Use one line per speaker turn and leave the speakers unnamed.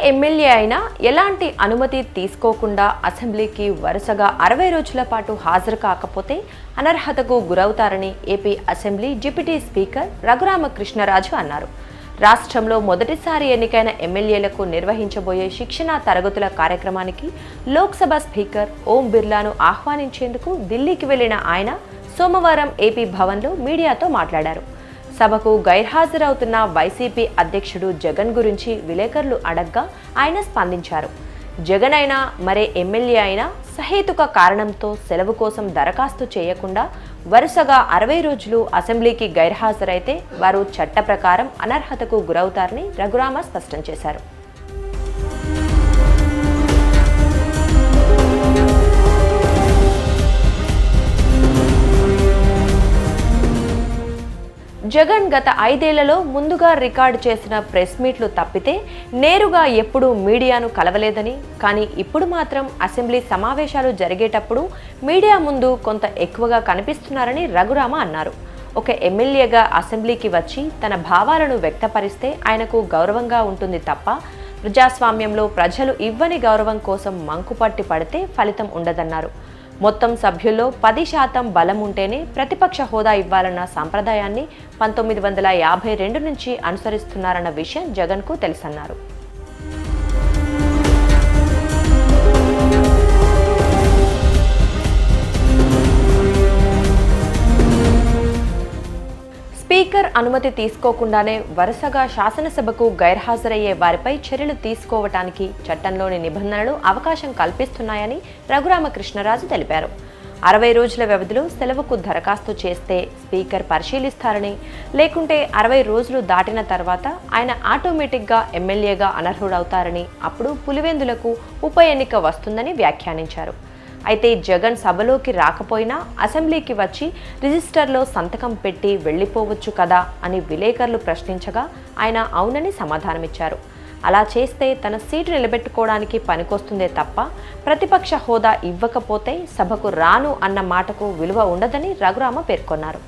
MLA అయినా ఎలాంటి అనుమతి తీసుకోకుండా అసెంబ్లీకి వరుసగా 60 రోజుల పాటు హాజరు కాకపోతే అనర్హతకు గురవుతారని AP assembly deputy speaker Raghuramakrishnaraju అన్నారు. రాష్ట్రంలో మొదటిసారి ఎన్నికైన ఎమ్మెల్యేలకు నిర్వహించబోయే శిక్షణా తరగతుల కార్యక్రమానికి లోక్సభ స్పీకర్ ఓం బిర్లాను ఆహ్వానించేందుకు ఢిల్లీకి వెళ్లిన ఆయన సోమవారం ఏపీ భవన్లో మీడియాతో మాట్లాడారు. సభకు గైర్హాజరవుతున్న వైసీపీ అధ్యక్షుడు జగన్ గురించి విలేకరులు అడగ్గా ఆయన స్పందించారు. జగన్ అయినా మరే ఎమ్మెల్యే అయినా సహేతుక కారణంతో సెలవు కోసం దరఖాస్తు చేయకుండా వరుసగా 60 రోజులు అసెంబ్లీకి గైర్హాజరైతే వారు చట్ట ప్రకారం అనర్హతకు గురవుతారని రఘురామ స్పష్టం చేశారు. జగన్ గత 5 ఏళ్లలో ముందుగా రికార్డు చేసిన ప్రెస్ మీట్లు తప్పితే నేరుగా ఎప్పుడూ మీడియాను కలవలేదని, కానీ ఇప్పుడు మాత్రం అసెంబ్లీ సమావేశాలు జరిగేటప్పుడు మీడియా ముందు కొంత ఎక్కువగా కనిపిస్తున్నారని రఘురామ అన్నారు. ఒక ఎమ్మెల్యేగా అసెంబ్లీకి వచ్చి తన భావాలను వ్యక్తపరిస్తే ఆయనకు గౌరవంగా ఉంటుంది తప్ప ప్రజాస్వామ్యంలో ప్రజలు ఇవ్వని గౌరవం కోసం మంకుపట్టి పడితే ఫలితం ఉండదన్నారు. మొత్తం సభ్యుల్లో 10% బలం ఉంటేనే ప్రతిపక్ష హోదా ఇవ్వాలన్న సంప్రదాయాన్ని 1952 నుంచి అనుసరిస్తున్నారన్న విషయం జగన్కు తెలుసన్నారు. స్పీకర్ అనుమతి తీసుకోకుండానే వరుసగా శాసనసభకు గైర్హాజరయ్యే వారిపై చర్యలు తీసుకోవటానికి చట్టంలోని నిబంధనలు అవకాశం కల్పిస్తున్నాయని రఘురామకృష్ణరాజు తెలిపారు. 60 రోజుల వ్యవధిలో సెలవుకు దరఖాస్తు చేస్తే స్పీకర్ పరిశీలిస్తారని, లేకుంటే 60 రోజులు దాటిన తర్వాత ఆయన ఆటోమేటిక్గా ఎమ్మెల్యేగా అనర్హుడవుతారని, అప్పుడు పులివెందులకు ఉప ఎన్నిక వస్తుందని వ్యాఖ్యానించారు. అయితే జగన్ సభలోకి రాకపోయినా అసెంబ్లీకి వచ్చి రిజిస్టర్లో సంతకం పెట్టి వెళ్లిపోవచ్చు కదా అని విలేకరులు ప్రశ్నించగా ఆయన అవునని సమాధానమిచ్చారు. అలా చేస్తే తన సీటు నిలబెట్టుకోవడానికి పనికొస్తుందే తప్ప ప్రతిపక్ష హోదా ఇవ్వకపోతే సభకు రాను అన్న మాటకు విలువ ఉండదని రఘురామ పేర్కొన్నారు.